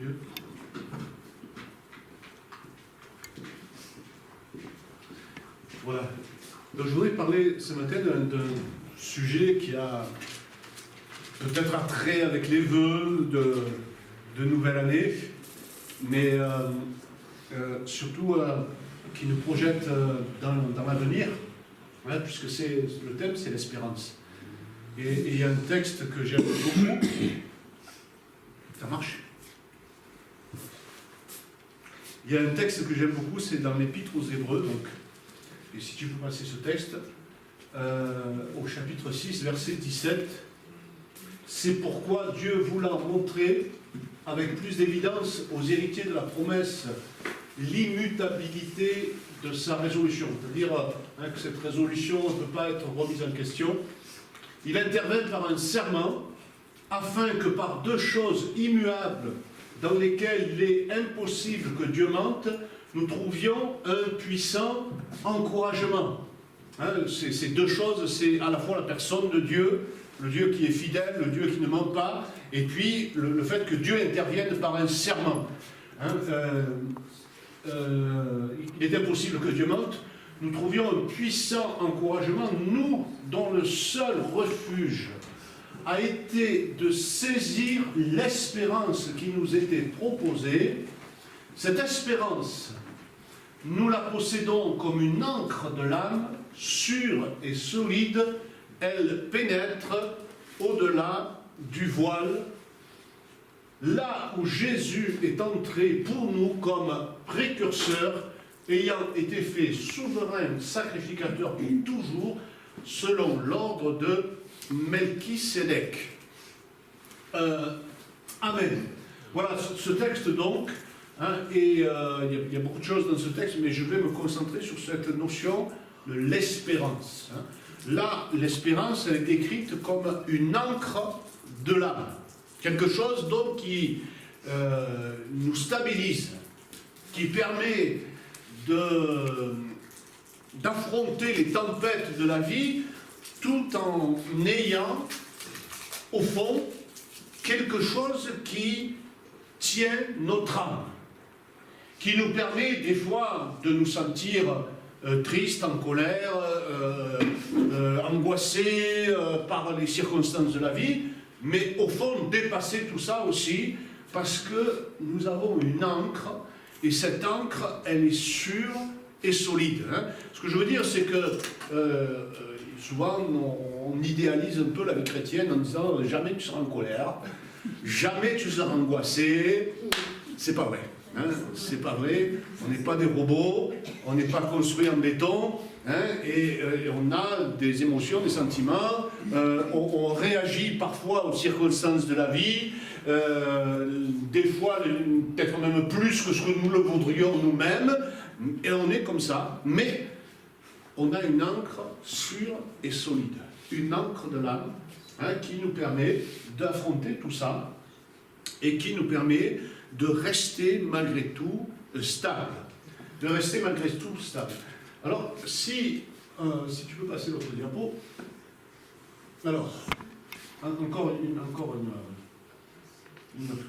Dieu. Voilà. Donc je voudrais parler ce matin d'un sujet qui a peut-être un trait avec les vœux de nouvelle année, mais surtout qui nous projette dans l'avenir, hein, puisque le thème c'est l'espérance. Et il y a un texte que j'aime beaucoup. Ça marche? Il y a un texte que j'aime beaucoup, c'est dans l'Épître aux Hébreux, donc. Et si tu peux passer ce texte, au chapitre 6, verset 17, c'est pourquoi Dieu vous l'a montré avec plus d'évidence aux héritiers de la promesse, l'immutabilité de sa résolution. C'est-à-dire que cette résolution ne peut pas être remise en question. Il intervient par un serment, afin que par deux choses immuables, dans lesquelles il est impossible que Dieu mente, nous trouvions un puissant encouragement. Hein, ces deux choses, c'est à la fois la personne de Dieu, le Dieu qui est fidèle, le Dieu qui ne ment pas, et puis le fait que Dieu intervienne par un serment. Hein, il est impossible que Dieu mente. Nous trouvions un puissant encouragement, nous dont le seul refuge a été de saisir l'espérance qui nous était proposée. Cette espérance, nous la possédons comme une ancre de l'âme, sûre et solide. Elle pénètre au-delà du voile, là où Jésus est entré pour nous comme précurseur, ayant été fait souverain sacrificateur pour toujours, selon l'ordre de Melchisédek. Amen. Voilà ce texte donc, hein, et il y a beaucoup de choses dans ce texte, mais je vais me concentrer sur cette notion de l'espérance. Hein. Là, l'espérance, elle est décrite comme une ancre de l'âme. Quelque chose donc qui nous stabilise, qui permet d'affronter les tempêtes de la vie, tout en ayant, au fond, quelque chose qui tient notre âme, qui nous permet des fois de nous sentir tristes, en colère, angoissés par les circonstances de la vie, mais au fond dépasser tout ça aussi, parce que nous avons une ancre, et cette ancre, elle est sûre et solide. Hein. Ce que je veux dire, c'est que souvent, on idéalise un peu la vie chrétienne en disant « jamais tu seras en colère, jamais tu seras angoissé ». C'est pas vrai. Hein, c'est pas vrai. On n'est pas des robots, on n'est pas construit en béton, hein, et on a des émotions, des sentiments, on réagit parfois aux circonstances de la vie, des fois peut-être même plus que ce que nous le voudrions nous-mêmes, et on est comme ça, mais on a une ancre sûre et solide, une ancre de l'âme, hein, qui nous permet d'affronter tout ça, et qui nous permet de rester malgré tout stable. De rester malgré tout stable. Alors, si tu peux passer l'autre diapo. Alors, encore une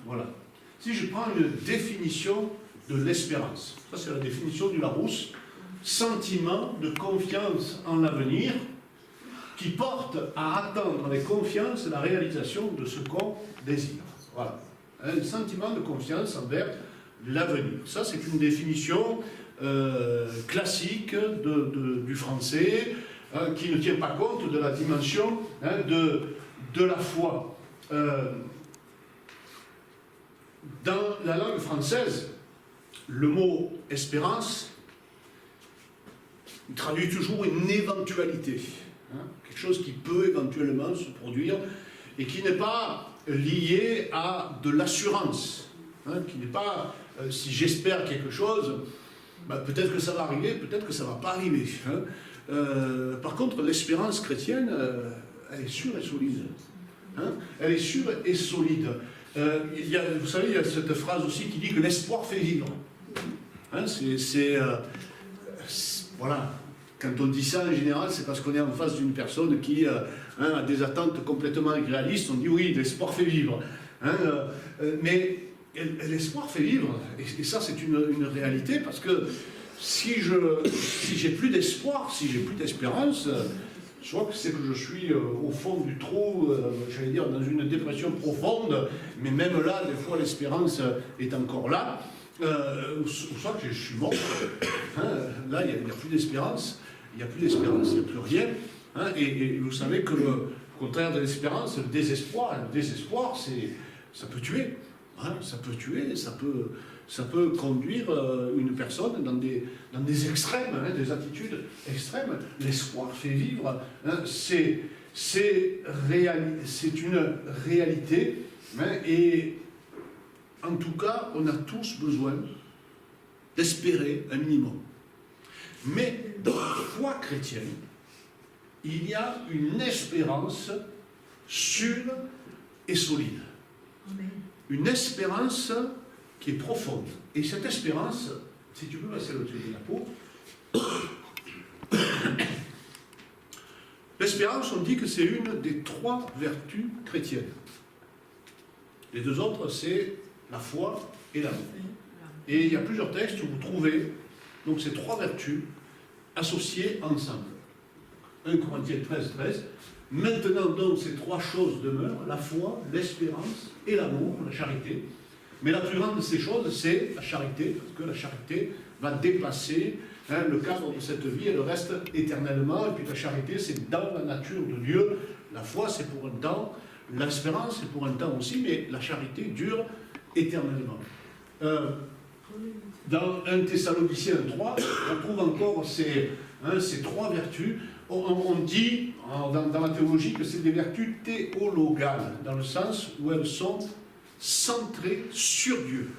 voilà. Si je prends une définition de l'espérance, ça c'est la définition du Larousse, sentiment de confiance en l'avenir qui porte à attendre avec confiance la réalisation de ce qu'on désire. Voilà. Un sentiment de confiance envers l'avenir. Ça, c'est une définition classique du français, hein, qui ne tient pas compte de la dimension, hein, de la foi. Dans la langue française, le mot « espérance » traduit toujours une éventualité, hein, quelque chose qui peut éventuellement se produire et qui n'est pas lié à de l'assurance, hein, qui n'est pas si j'espère quelque chose, bah, peut-être que ça va arriver, peut-être que ça ne va pas arriver. Hein. Par contre, l'espérance chrétienne, elle est sûre et solide. Hein, elle est sûre et solide. Vous savez, il y a cette phrase aussi qui dit que l'espoir fait vivre. Hein, voilà. Quand on dit ça, en général, c'est parce qu'on est en face d'une personne qui a des attentes complètement irréalistes. On dit oui, l'espoir fait vivre. Hein, mais l'espoir fait vivre. Et ça, c'est une réalité, parce que si j'ai plus d'espoir, si j'ai plus d'espérance, je crois que c'est que je suis au fond du trou, j'allais dire dans une dépression profonde, mais même là, des fois, l'espérance est encore là. Soit que je suis mort, hein, là, il n'y a plus d'espérance, il n'y a plus rien. Hein, et vous savez que le contraire de l'espérance, le désespoir, ça peut tuer. Hein, ça peut tuer, ça peut conduire une personne dans des extrêmes, hein, des attitudes extrêmes. L'espoir fait vivre, hein, c'est une réalité, hein, et en tout cas, on a tous besoin d'espérer un minimum. Mais dans la foi chrétienne, il y a une espérance sûre et solide. Amen. Une espérance qui est profonde. Et cette espérance, si tu peux passer au-dessus de la peau, l'espérance, on dit que c'est une des 3 vertus chrétiennes. Les 2 autres, c'est la foi et l'amour. Et il y a plusieurs textes où vous trouvez donc ces 3 vertus associées ensemble. 1 Corinthiens 13, 13. Maintenant donc ces 3 choses demeurent, la foi, l'espérance et l'amour, la charité. Mais la plus grande de ces choses, c'est la charité, parce que la charité va dépasser le cadre de cette vie, elle reste éternellement, et puis la charité, c'est dans la nature de Dieu. La foi, c'est pour un temps, l'espérance, c'est pour un temps aussi, mais la charité dure éternellement. Dans 1 Thessaloniciens 3, on trouve encore ces 3 vertus. On dit dans la théologie que c'est des vertus théologales, dans le sens où elles sont centrées sur Dieu.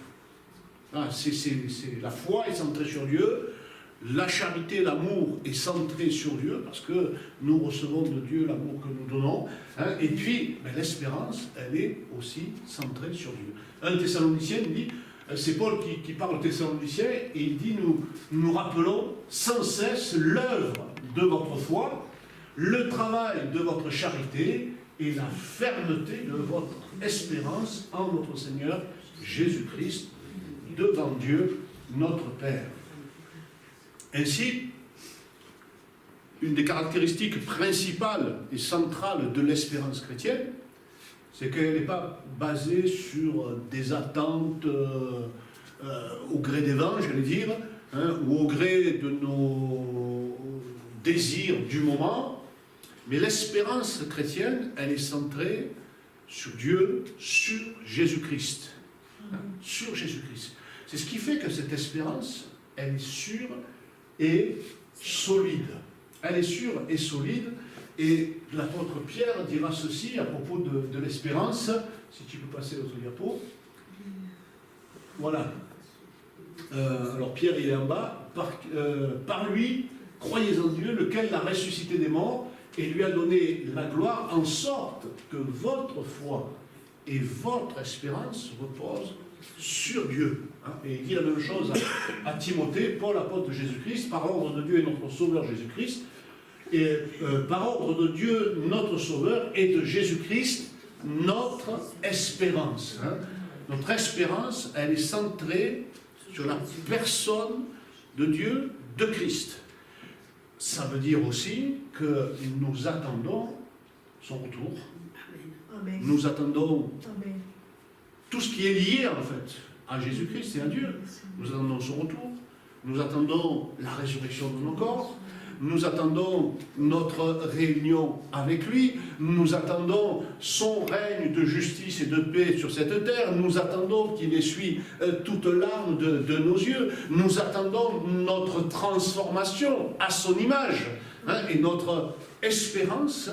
La foi est centrée sur Dieu, la charité, l'amour est centré sur Dieu, parce que nous recevons de Dieu l'amour que nous donnons, hein, et puis l'espérance, elle est aussi centrée sur Dieu. 1 Thessaloniciens dit, c'est Paul qui parle aux Thessaloniciens, et il dit, nous rappelons sans cesse l'œuvre de votre foi, le travail de votre charité, et la fermeté de votre espérance en notre Seigneur Jésus-Christ, devant Dieu, notre Père. Ainsi, une des caractéristiques principales et centrales de l'espérance chrétienne, c'est qu'elle n'est pas basée sur des attentes au gré des vents, j'allais dire, hein, ou au gré de nos désirs du moment, mais l'espérance chrétienne, elle est centrée sur Dieu, sur Jésus-Christ. Hein, sur Jésus-Christ. C'est ce qui fait que cette espérance, elle est sûre et solide. Elle est sûre et solide, et l'apôtre Pierre dira ceci à propos de l'espérance, si tu peux passer l'autre diapo. Voilà. Alors Pierre, il est en bas. Par lui, croyez en Dieu, lequel l'a ressuscité des morts, et lui a donné la gloire, en sorte que votre foi et votre espérance reposent sur Dieu. Hein. Et il dit la même chose à Timothée, Paul, apôtre de Jésus-Christ, par ordre de Dieu et notre Sauveur Jésus-Christ, et par ordre de Dieu, notre Sauveur, et de Jésus-Christ, notre espérance. Hein. Notre espérance, elle est centrée sur la personne de Dieu, de Christ. Ça veut dire aussi que nous attendons son retour. Amen. Nous attendons Amen. tout ce qui est lié en fait à Jésus-Christ et à Dieu. Nous attendons son retour. Nous attendons la résurrection de nos corps. Nous attendons notre réunion avec lui. Nous attendons son règne de justice et de paix sur cette terre. Nous attendons qu'il essuie toute larme de nos yeux. Nous attendons notre transformation à son image. Hein, et notre espérance,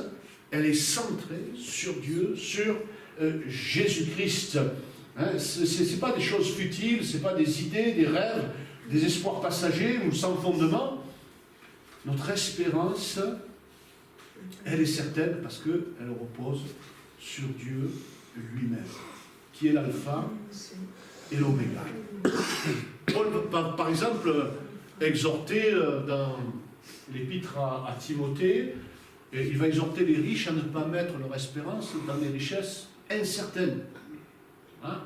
elle est centrée sur Dieu, sur Jésus-Christ. Hein, ce n'est pas des choses futiles, ce n'est pas des idées, des rêves, des espoirs passagers ou sans fondement. Notre espérance, elle est certaine parce qu'elle repose sur Dieu lui-même, qui est l'alpha et l'oméga. Paul peut, par exemple, exhorter dans l'épître à Timothée, et il va exhorter les riches à ne pas mettre leur espérance dans des richesses incertaines. Hein?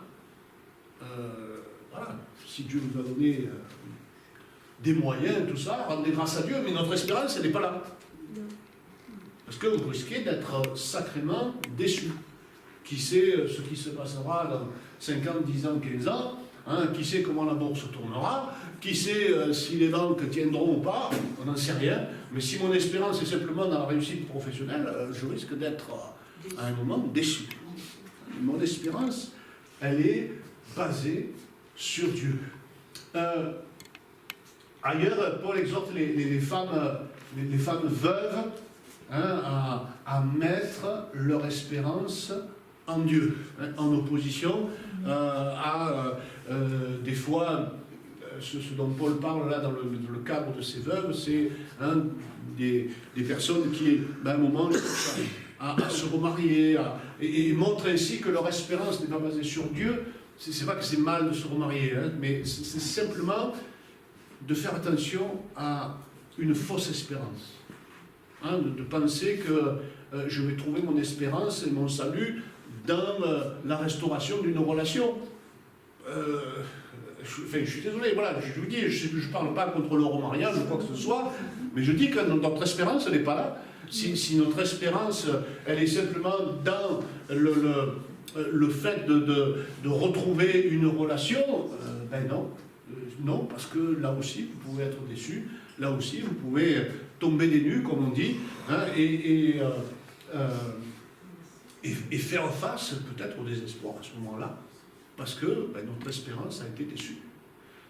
voilà, si Dieu nous a donné des moyens, tout ça, rendez grâce à Dieu, mais notre espérance, elle n'est pas là. Parce que vous risquez d'être sacrément déçu. Qui sait ce qui se passera dans 5 ans, 10 ans, 15 ans, hein, qui sait comment la bourse tournera, qui sait si les banques tiendront ou pas, on n'en sait rien. Mais si mon espérance est simplement dans la réussite professionnelle, je risque d'être à un moment déçu. Mon espérance, elle est basée sur Dieu. Ailleurs, Paul exhorte les femmes veuves, hein, à mettre leur espérance en Dieu, hein, en opposition à des fois ce dont Paul parle là dans le cadre de ces veuves, c'est hein, des personnes qui, à un moment, à se remarier et montrent ainsi que leur espérance n'est pas basée sur Dieu. C'est pas que c'est mal de se remarier, hein, mais c'est simplement de faire attention à une fausse espérance. Hein, de penser que je vais trouver mon espérance et mon salut dans la restauration d'une relation. Je suis désolé, voilà, je vous dis, je ne parle pas contre le remariage ou quoi que ce soit, mais je dis que notre espérance, elle n'est pas là. Si notre espérance, elle est simplement dans le fait de retrouver une relation, ben non. Non, parce que là aussi, vous pouvez être déçu, là aussi, vous pouvez tomber des nues, comme on dit, hein, et faire face peut-être au désespoir à ce moment-là, parce que ben, notre espérance a été déçue.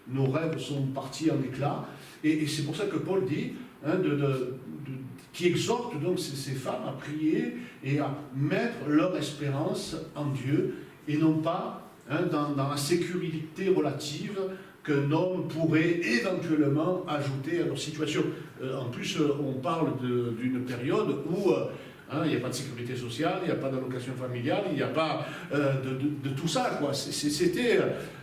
Nos rêves sont partis en éclats, et c'est pour ça que Paul dit, hein, qui exhorte donc ces femmes à prier et à mettre leur espérance en Dieu, et non pas hein, dans la sécurité relative qu'un homme pourrait éventuellement ajouter à leur situation. En plus, on parle d'une période où il n'y a pas de sécurité sociale, il n'y a pas d'allocation familiale, il n'y a pas de tout ça, quoi. C'était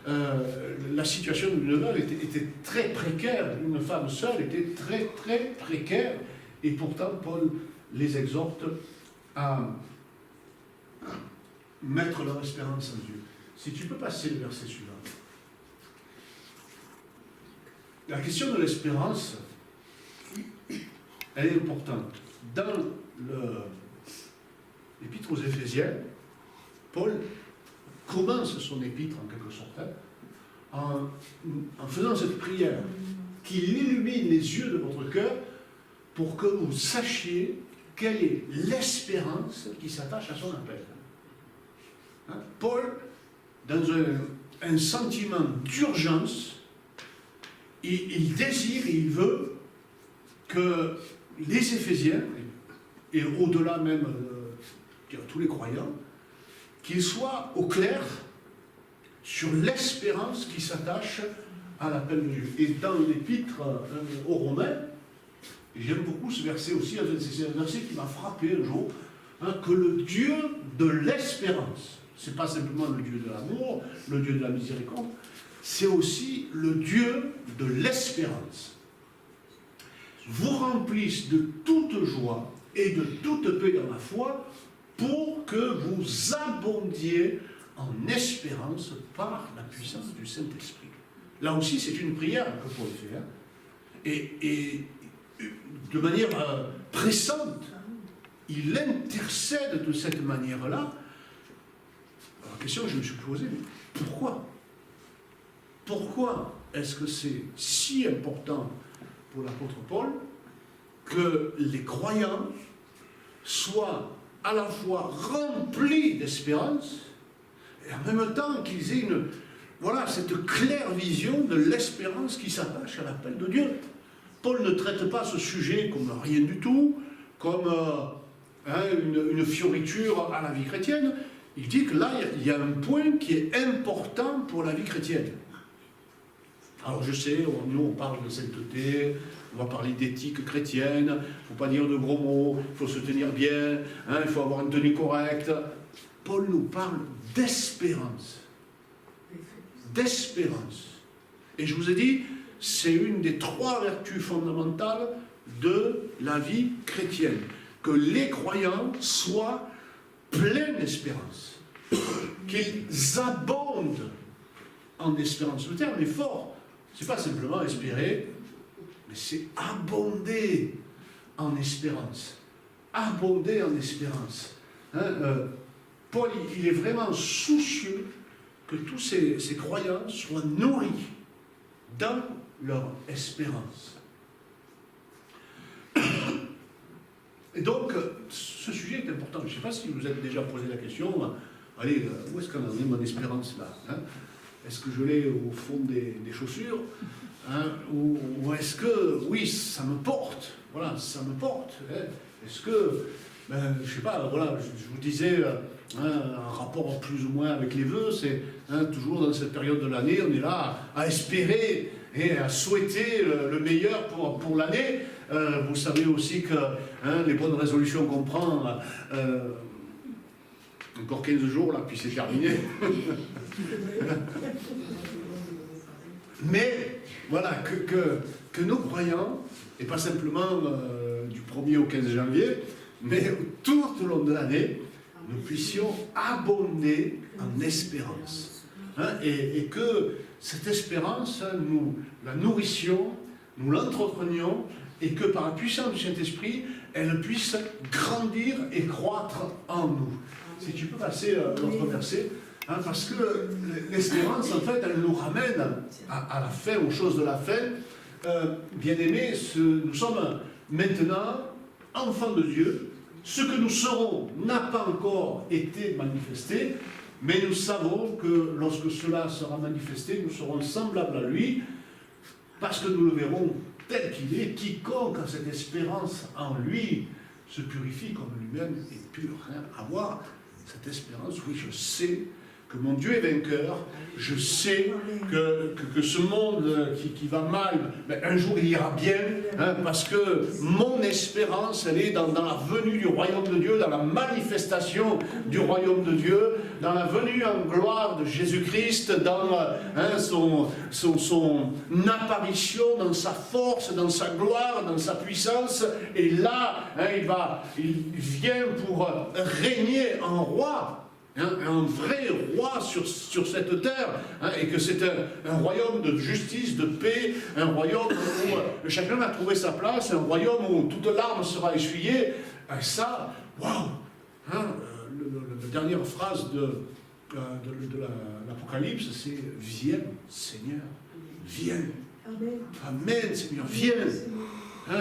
la situation d'une veuve était très précaire, une femme seule était très très précaire, et pourtant Paul les exhorte à mettre leur espérance en Dieu. Si tu peux passer le verset suivant. La question de l'espérance, elle est importante. Dans l'épître aux Éphésiens, Paul commence son épître en quelque sorte en faisant cette prière qu'il illumine les yeux de votre cœur pour que vous sachiez quelle est l'espérance qui s'attache à son appel. Hein? Paul, dans un sentiment d'urgence, il désire et il veut que les Éphésiens, et au-delà même de tous les croyants, qu'ils soient au clair sur l'espérance qui s'attache à l'appel de Dieu. Et dans l'épître aux Romains, j'aime beaucoup ce verset aussi, c'est un verset qui m'a frappé un jour, hein, que le Dieu de l'espérance, c'est pas simplement le Dieu de l'amour, le Dieu de la miséricorde, c'est aussi le Dieu de l'espérance, vous remplisse de toute joie et de toute paix dans la foi pour que vous abondiez en espérance par la puissance du Saint-Esprit. Là aussi, c'est une prière que Paul fait. Hein, et de manière pressante, il intercède de cette manière-là. La question que je me suis posée, mais pourquoi ? Pourquoi est-ce que c'est si important pour l'apôtre Paul que les croyants soient à la fois remplis d'espérance et en même temps qu'ils aient cette claire vision de l'espérance qui s'attache à l'appel de Dieu. Paul ne traite pas ce sujet comme rien du tout, comme une fioriture à la vie chrétienne. Il dit que là, il y a un point qui est important pour la vie chrétienne. Alors je sais, nous on parle de sainteté, on va parler d'éthique chrétienne, il ne faut pas dire de gros mots, il faut se tenir bien, il faut avoir une tenue correcte. Paul nous parle d'espérance. D'espérance. Et je vous ai dit, c'est une des 3 vertus fondamentales de la vie chrétienne. Que les croyants soient pleins d'espérance. Qu'ils abondent en espérance. Le terme est fort. Ce n'est pas simplement espérer, mais c'est abonder en espérance. Abonder en espérance. Paul, il est vraiment soucieux que tous ces croyants soient nourris dans leur espérance. Et donc, ce sujet est important. Je ne sais pas si vous êtes déjà posé la question, allez, où est-ce qu'on en est mon espérance là, hein? Est-ce que je l'ai au fond des chaussures, hein? Ou est-ce que, oui, ça me porte, voilà, ça me porte, hein? Est-ce que, je ne sais pas, voilà, je vous disais, un rapport plus ou moins avec les vœux, c'est toujours dans cette période de l'année, on est là à espérer et à souhaiter le meilleur pour l'année. Vous savez aussi que les bonnes résolutions qu'on prend, encore 15 jours là, puis c'est terminé. Mais voilà, que nos croyants, et pas simplement du 1er au 15 janvier, mais tout au long de l'année, nous puissions abonder en espérance. Et que cette espérance, nous la nourrissions, nous l'entretienions, et que par la puissance du Saint-Esprit, elle puisse grandir et croître en nous. Si tu peux passer l'autre verset, parce que l'espérance, en fait, elle nous ramène à la fin, aux choses de la fin. Bien-aimés, nous sommes maintenant enfants de Dieu. Ce que nous serons n'a pas encore été manifesté, mais nous savons que lorsque cela sera manifesté, nous serons semblables à lui, parce que nous le verrons tel qu'il est. Quiconque a cette espérance en lui se purifie comme lui-même est pur. Avoir cette espérance, oui, je sais que mon Dieu est vainqueur, je sais que ce monde qui va mal, un jour il ira bien, parce que mon espérance, elle est dans la venue du royaume de Dieu, dans la manifestation du royaume de Dieu, dans la venue en gloire de Jésus-Christ, dans son apparition, dans sa force, dans sa gloire, dans sa puissance. Et là, il vient pour régner en roi. Un vrai roi sur cette terre, et que c'est un royaume de justice, de paix, un royaume où chacun va trouver sa place, un royaume où toute larme sera essuyée. Et ça, waouh, la dernière phrase de l'Apocalypse, c'est « Viens, Seigneur, viens. Amen, Seigneur, viens. »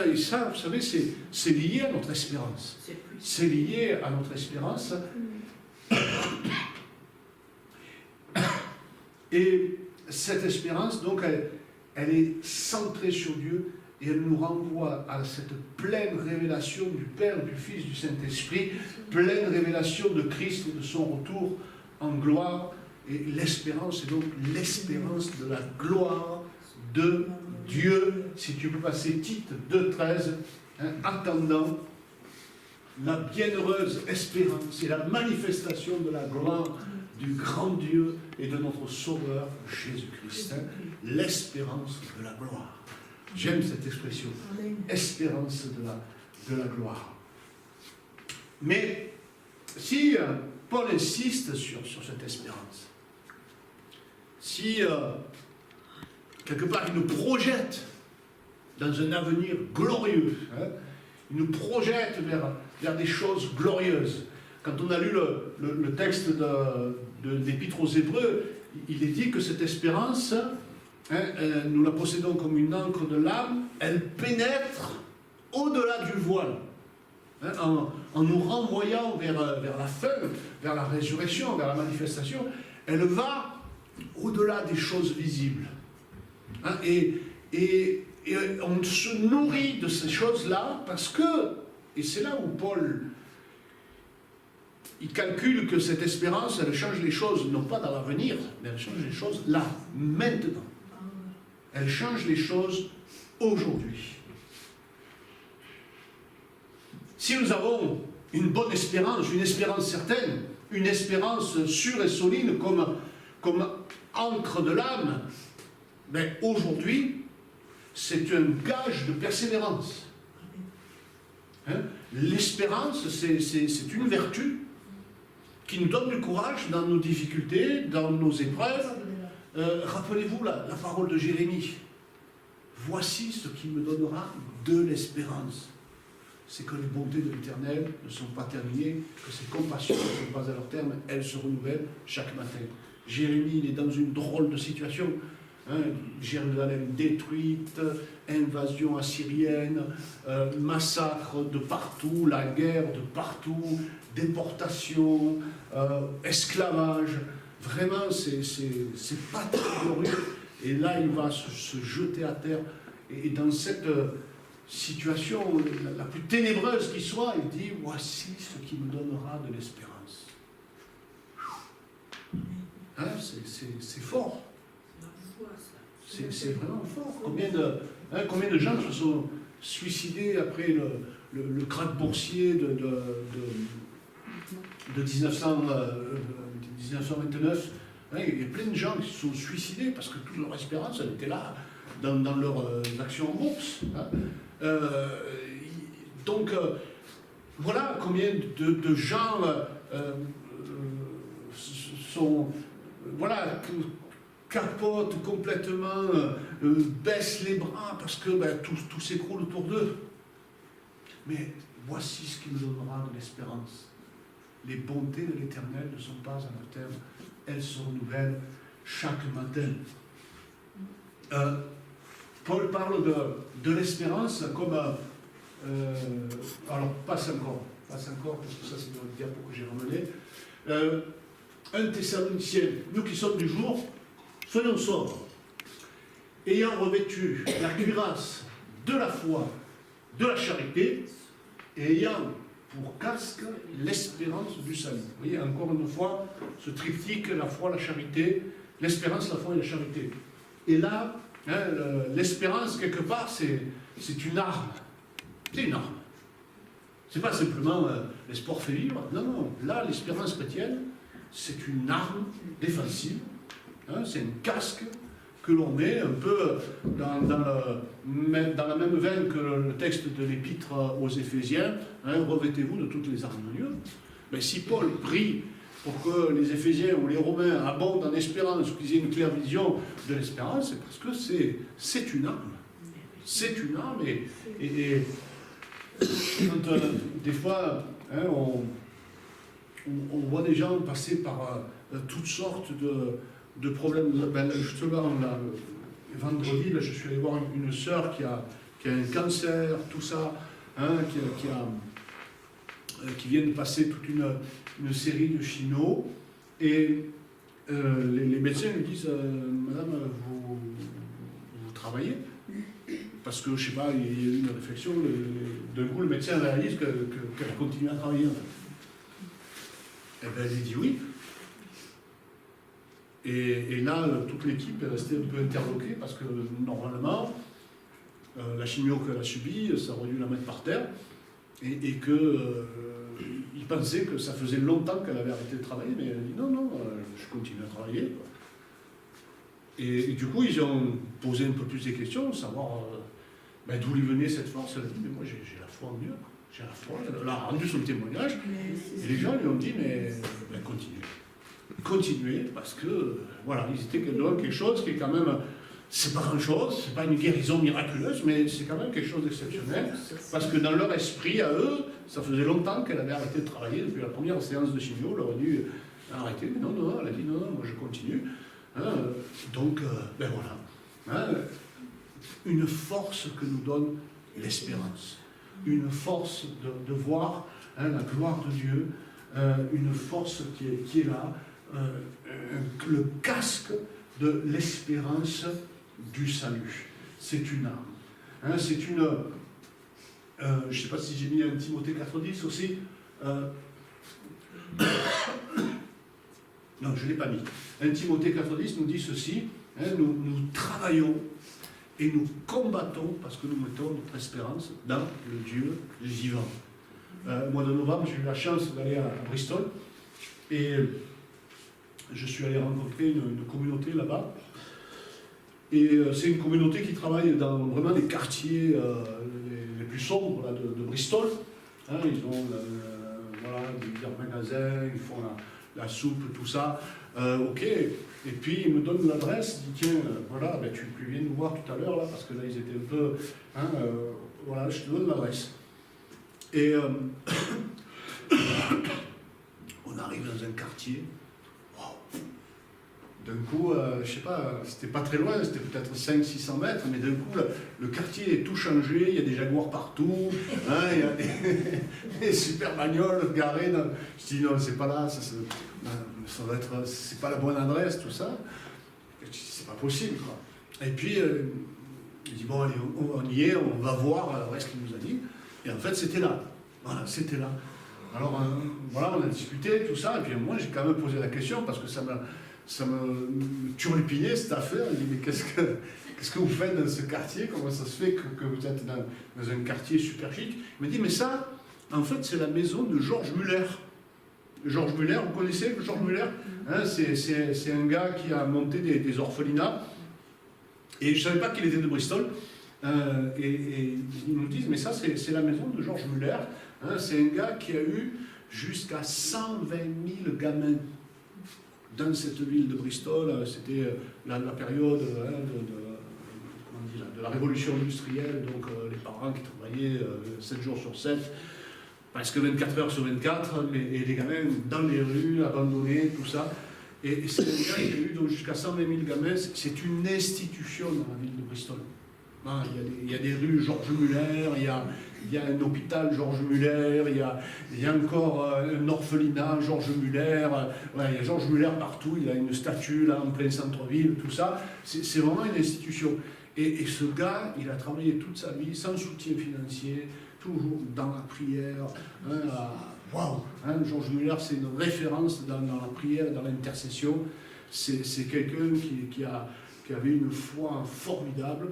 Et ça, vous savez, c'est lié à notre espérance. C'est lié à notre espérance. Et cette espérance, donc, elle est centrée sur Dieu et elle nous renvoie à cette pleine révélation du Père, du Fils, du Saint-Esprit, pleine révélation de Christ et de son retour en gloire. Et l'espérance, c'est donc l'espérance de la gloire de Dieu. Si tu peux passer Tite 2,13, attendant la bienheureuse espérance et la manifestation de la gloire du grand Dieu et de notre Sauveur Jésus-Christ. L'espérance de la gloire. J'aime cette expression. Espérance de la gloire. Mais si Paul insiste sur cette espérance, si quelque part il nous projette dans un avenir glorieux, il nous projette vers des choses glorieuses. Quand on a lu le texte de l'Épître aux Hébreux, il est dit que cette espérance, nous la possédons comme une encre de l'âme, elle pénètre au-delà du voile, en nous renvoyant vers la fin, vers la résurrection, vers la manifestation. Elle va au-delà des choses visibles. Et on se nourrit de ces choses-là parce que, et c'est là où Paul, il calcule que cette espérance, elle change les choses, non pas dans l'avenir, mais elle change les choses là, maintenant. Elle change les choses aujourd'hui. Si nous avons une bonne espérance, une espérance certaine, une espérance sûre et solide comme encre de l'âme, mais aujourd'hui, c'est un gage de persévérance. L'espérance, c'est une vertu qui nous donne du courage dans nos difficultés, dans nos épreuves, Rappelez-vous la parole de Jérémie. Voici ce qui me donnera de l'espérance. C'est que les bontés de l'Éternel ne sont pas terminées, que ses compassions ne sont pas à leur terme, elles se renouvellent chaque matin. Jérémie, il est dans une drôle de situation. Jérusalem détruite, invasion assyrienne, massacre de partout, la guerre de partout, déportation, esclavage. Vraiment, c'est pas très glorieux. Et là, il va se jeter à terre. Et dans cette situation la plus ténébreuse qui soit, il dit, voici ce qui me donnera de l'espérance. C'est fort. C'est vraiment fort. Combien de gens se sont suicidés après le krach boursier de 1929. Il y a plein de gens qui se sont suicidés parce que toute leur espérance, elle était là, dans leurs actions en bourse. Donc, voilà combien de gens capotent complètement, baissent les bras parce que tout s'écroule autour d'eux. Mais voici ce qui nous donnera de l'espérance. Les bontés de l'Éternel ne sont pas à leur terme, elles se renouvellent chaque matin. Paul parle de l'espérance comme... alors, passe encore, parce que ça c'est le diapo que j'ai ramené. 1 Thessaloniciens, nous qui sommes du jour, soyons sobres, ayant revêtu la cuirasse de la foi, de la charité, et ayant pour casque l'espérance du salut. Vous voyez, encore une fois, ce triptyque, la foi, la charité, l'espérance, la foi et la charité. Et là, l'espérance, quelque part, c'est une arme. C'est une arme. C'est pas simplement l'espoir fait vivre. Non, non. Là, l'espérance chrétienne, c'est une arme défensive. C'est un casque que l'on met un peu dans la même veine que le texte de l'épître aux Éphésiens. Revêtez-vous de toutes les armes de Dieu. Mais si Paul prie pour que les Éphésiens ou les Romains abondent en espérance, qu'ils aient une claire vision de l'espérance, c'est parce que c'est une arme. C'est une arme et quand, des fois, on voit des gens passer par toutes sortes de problèmes. Justement, vendredi, là, je suis allé voir une sœur qui a un cancer, tout ça, qui vient de passer toute une série de chimio, et les médecins lui disent Madame, vous travaillez? Parce que, je sais pas, il y a eu une réflexion, d'un coup le médecin réalise qu'elle continue à travailler. Et bien elle dit oui. Et là, toute l'équipe est restée un peu interloquée parce que normalement, la chimio qu'elle a subie, ça aurait dû la mettre par terre, et qu'ils pensaient que ça faisait longtemps qu'elle avait arrêté de travailler, mais elle a dit non, je continue à travailler, quoi. Et du coup, ils ont posé un peu plus des questions, savoir d'où lui venait cette force. Elle a dit, mais moi j'ai la foi en Dieu, quoi. J'ai la foi. Elle a rendu son témoignage, et les gens lui ont dit, mais continuez, parce que, voilà, ils étaient devant quelque chose qui est quand même, c'est pas grand-chose, c'est pas une guérison miraculeuse, mais c'est quand même quelque chose d'exceptionnel, parce que dans leur esprit, à eux, ça faisait longtemps qu'elle avait arrêté de travailler, depuis la première séance de chimio, elle aurait dû arrêter, mais non, elle a dit, non, moi je continue. Donc, voilà. Une force que nous donne l'espérance. Une force de voir la gloire de Dieu, une force qui est là, le casque de l'espérance du salut. C'est une arme. C'est une... je ne sais pas si j'ai mis un Timothée 4.10 aussi. Non, je ne l'ai pas mis. 1 Timothée 4.10 nous dit ceci, nous travaillons et nous combattons parce que nous mettons notre espérance dans le Dieu vivant. Au mois de novembre, j'ai eu la chance d'aller à Bristol et je suis allé rencontrer une communauté là-bas. Et c'est une communauté qui travaille dans vraiment les quartiers les plus sombres là, de Bristol. Ils ont divers magasins, ils font la soupe, tout ça. Ok. Et puis il me donne l'adresse, il dit tiens, voilà, ben, tu viens nous voir tout à l'heure là, parce que là ils étaient un peu, hein, voilà, je te donne l'adresse. Et on arrive dans un quartier. D'un coup, je sais pas, c'était pas très loin, c'était peut-être 500-600 mètres, mais d'un coup, le quartier est tout changé, il y a des jaguars partout, hein, il y a des super bagnoles garées. Je dis non, c'est pas là, ça va être, c'est pas la bonne adresse, tout ça. Je dis c'est pas possible, quoi. Et puis, il dit bon, allez, on y est, on va voir l'adresse qu'il nous a dit. Et en fait, c'était là. Voilà, c'était là. Alors, voilà, on a discuté, tout ça, et puis moi, j'ai quand même posé la question, parce que ça me turlupinait cette affaire. Il dit mais qu'est-ce que vous faites dans ce quartier? Comment ça se fait que vous êtes dans un quartier super chic? Il m'a dit mais ça, en fait, c'est la maison de Georges Muller. Georges Muller, vous connaissez Georges Muller, hein, c'est un gars qui a monté des orphelinats. Et je ne savais pas qu'il était de Bristol. Et ils nous disent mais ça, c'est la maison de Georges Muller. Hein, c'est un gars qui a eu jusqu'à 120 000 gamins dans cette ville de Bristol. C'était la période de la révolution industrielle, donc les parents qui travaillaient 7 jours sur 7, presque 24 heures sur 24, et les gamins dans les rues, abandonnés, tout ça. Et c'est un gars qui a eu jusqu'à 120 000 gamins. C'est une institution dans la ville de Bristol. Ah, il y a des rues Georges Muller, il y a un hôpital Georges Muller, il y a encore un orphelinat Georges Muller, il y a Georges Muller partout, il y a une statue là en plein centre-ville, tout ça. C'est vraiment une institution. Et ce gars, il a travaillé toute sa vie sans soutien financier, toujours dans la prière. Waouh, Georges Muller, c'est une référence dans la prière, dans l'intercession. C'est quelqu'un qui avait une foi formidable.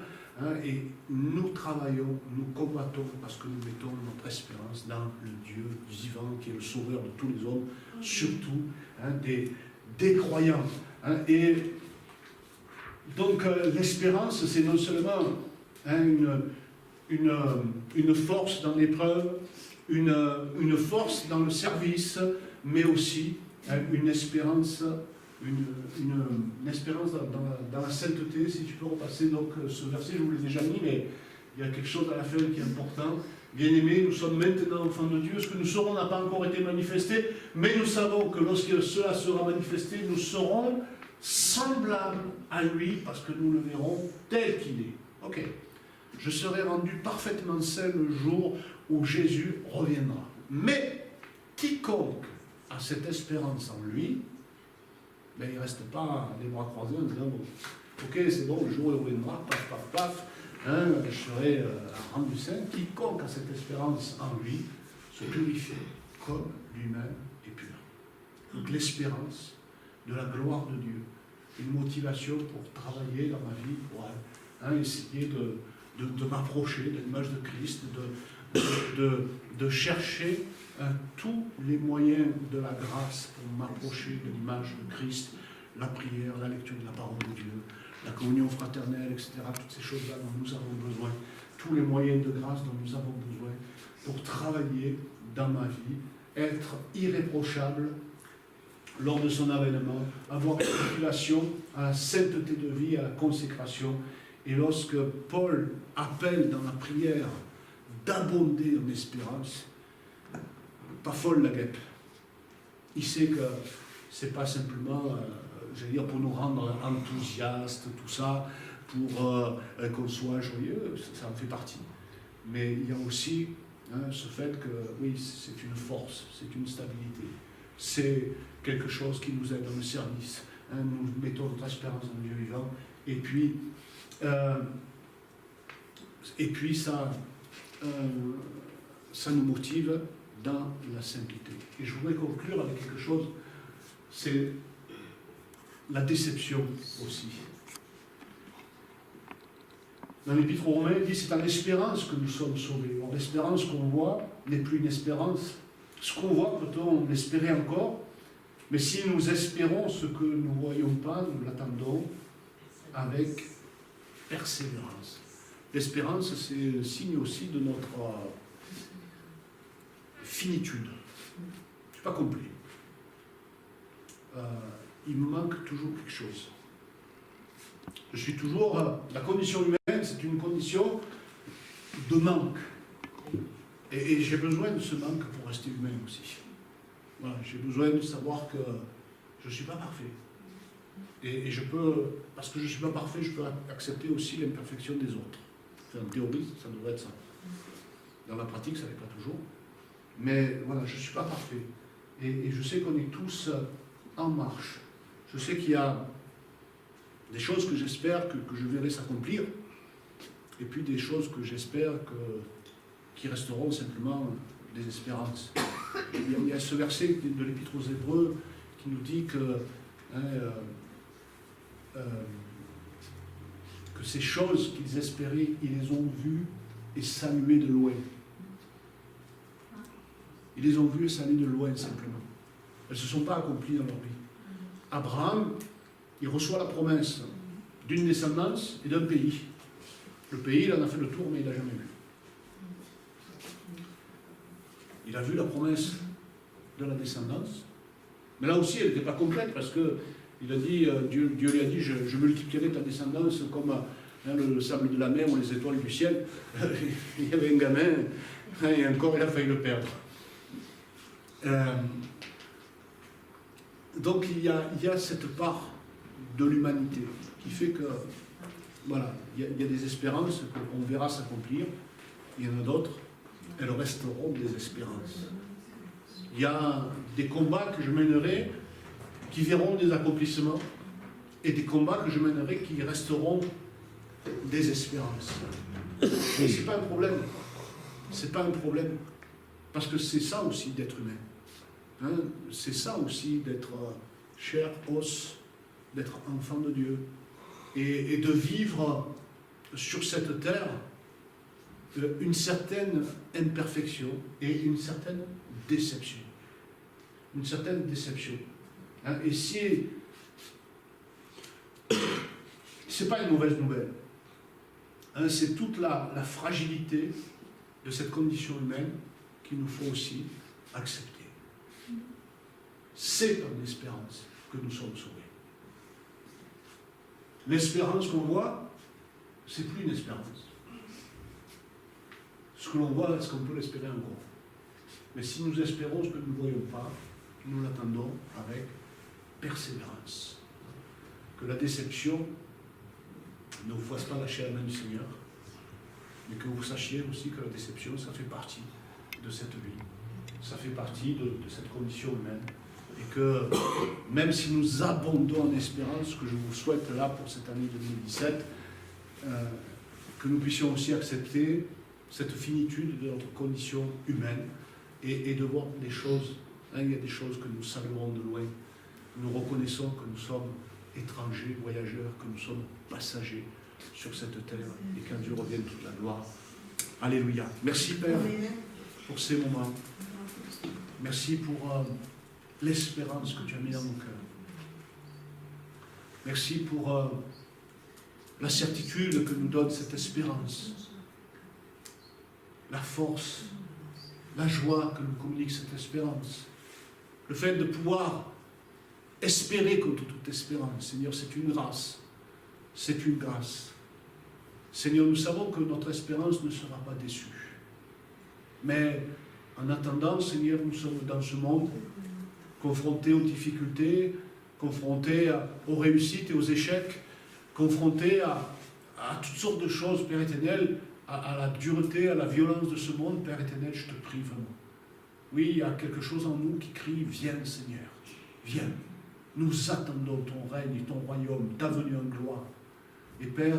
Et nous travaillons, nous combattons parce que nous mettons notre espérance dans le Dieu vivant qui est le sauveur de tous les hommes, surtout des croyants. Et donc l'espérance, c'est non seulement une force dans l'épreuve, une force dans le service, mais aussi une espérance. Une espérance dans la sainteté. Si tu peux repasser donc ce verset, je vous l'ai déjà mis, mais il y a quelque chose à la fin qui est important. Bien-aimés, nous sommes maintenant enfants de Dieu. Ce que nous serons n'a pas encore été manifesté, mais nous savons que lorsque cela sera manifesté, nous serons semblables à lui, parce que nous le verrons tel qu'il est. Ok. Je serai rendu parfaitement saint le jour où Jésus reviendra. Mais quiconque a cette espérance en lui, ben, il ne reste pas les bras croisés en disant bon, ok, c'est bon, le jour où il reviendra, paf, paf, paf, je serai rendu saint. Quiconque a cette espérance en lui se purifie comme lui-même est pur. Donc l'espérance de la gloire de Dieu, une motivation pour travailler dans ma vie, pour essayer de m'approcher de l'image de Christ, de chercher tous les moyens de la grâce pour m'approcher de l'image de Christ, la prière, la lecture de la parole de Dieu, la communion fraternelle, etc. Toutes ces choses-là dont nous avons besoin, tous les moyens de grâce dont nous avons besoin pour travailler dans ma vie, être irréprochable lors de son avènement, avoir une population à la sainteté de vie, à la consécration. Et lorsque Paul appelle dans la prière d'abonder en espérance, pas folle la guêpe. Il sait que c'est pas simplement, j'allais dire, pour nous rendre enthousiastes, tout ça, pour qu'on soit joyeux, ça en fait partie. Mais il y a aussi ce fait que, oui, c'est une force, c'est une stabilité, c'est quelque chose qui nous aide dans le service. Nous mettons notre espérance dans le Dieu vivant, et puis ça nous motive dans la sainteté. Et je voudrais conclure avec quelque chose, c'est la déception aussi. Dans l'Épître aux Romains, il dit c'est en espérance que nous sommes sauvés. Or, l'espérance qu'on voit n'est plus une espérance. Ce qu'on voit, peut-on l'espérer encore, mais si nous espérons ce que nous ne voyons pas, nous l'attendons avec persévérance. L'espérance, c'est le signe aussi de notre finitude. Je ne suis pas complet. il me manque toujours quelque chose. Je suis toujours... la condition humaine, c'est une condition de manque. Et j'ai besoin de ce manque pour rester humain aussi. Voilà, j'ai besoin de savoir que je ne suis pas parfait. Et je peux, parce que je ne suis pas parfait, je peux accepter aussi l'imperfection des autres. Enfin, en théorie, ça devrait être ça. Dans la pratique, ça n'est pas toujours. Mais voilà, je ne suis pas parfait. Et je sais qu'on est tous en marche. Je sais qu'il y a des choses que j'espère que je verrai s'accomplir, et puis des choses que j'espère qui resteront simplement des espérances. Il y a ce verset de l'Épître aux Hébreux qui nous dit que ces choses qu'ils espéraient, ils les ont vues et saluées de loin. Ils les ont vues et saluées de loin simplement. Elles ne se sont pas accomplies dans leur vie. Abraham, il reçoit la promesse d'une descendance et d'un pays. Le pays, il en a fait le tour, mais il ne l'a jamais vu. Il a vu la promesse de la descendance, mais là aussi, elle n'était pas complète, parce que il a dit, Dieu lui a dit, je multiplierai ta descendance comme le sable de la mer ou les étoiles du ciel. Il y avait un gamin, et encore, il a failli le perdre. Donc il y a cette part de l'humanité qui fait que, voilà, il y a des espérances qu'on verra s'accomplir, il y en a d'autres, elles resteront des espérances. Il y a des combats que je mènerai qui verront des accomplissements, et des combats que je mènerai qui resteront des espérances. Mais ce n'est pas un problème. C'est pas un problème. Parce que c'est ça aussi d'être humain. Hein? C'est ça aussi d'être chair, os, d'être enfant de Dieu. Et de vivre sur cette terre une certaine imperfection et une certaine déception. Une certaine déception. Hein? Et si... c'est pas une mauvaise nouvelle. Hein? C'est toute la fragilité de cette condition humaine qu'il nous faut aussi accepter. C'est en espérance que nous sommes sauvés. L'espérance qu'on voit, c'est plus une espérance. Ce que l'on voit, est-ce qu'on peut l'espérer encore? Mais si nous espérons ce que nous ne voyons pas, nous l'attendons avec persévérance. Que la déception ne vous fasse pas lâcher la main du Seigneur, mais que vous sachiez aussi que la déception, ça fait partie de cette vie. Ça fait partie de cette condition humaine. Et que même si nous abondons en espérance, ce que je vous souhaite là pour cette année 2017, que nous puissions aussi accepter cette finitude de notre condition humaine et de voir des choses. Hein, il y a des choses que nous saluons de loin. Nous reconnaissons que nous sommes étrangers, voyageurs, que nous sommes passagers sur cette terre, et qu'à Dieu revienne toute la gloire. Alléluia. Merci Père pour ces moments. Merci pour l'espérance que tu as mis dans nos cœurs. Merci pour la certitude que nous donne cette espérance, la force, la joie que nous communique cette espérance, le fait de pouvoir espérer contre toute espérance. Seigneur, c'est une grâce. C'est une grâce. Seigneur, nous savons que notre espérance ne sera pas déçue. Mais en attendant, Seigneur, nous sommes dans ce monde confrontés aux difficultés, confrontés aux réussites et aux échecs, confrontés à toutes sortes de choses, Père éternel, à la dureté, à la violence de ce monde. Père éternel, je te prie vraiment. Oui, il y a quelque chose en nous qui crie, viens Seigneur, viens. Nous attendons ton règne et ton royaume, ta venue en gloire. Et Père,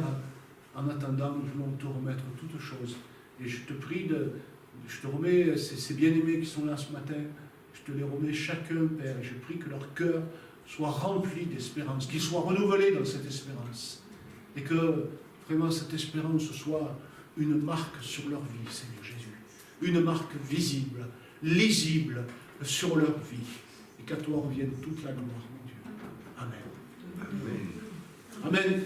en attendant, nous voulons te remettre toutes choses. Et je te prie, je te remets ces bien-aimés qui sont là ce matin, je te les remets chacun, Père, et je prie que leur cœur soit rempli d'espérance, qu'ils soient renouvelés dans cette espérance. Et que vraiment cette espérance soit une marque sur leur vie, Seigneur Jésus. Une marque visible, lisible sur leur vie. Et qu'à toi revienne toute la gloire, mon Dieu. Amen. Amen. Amen.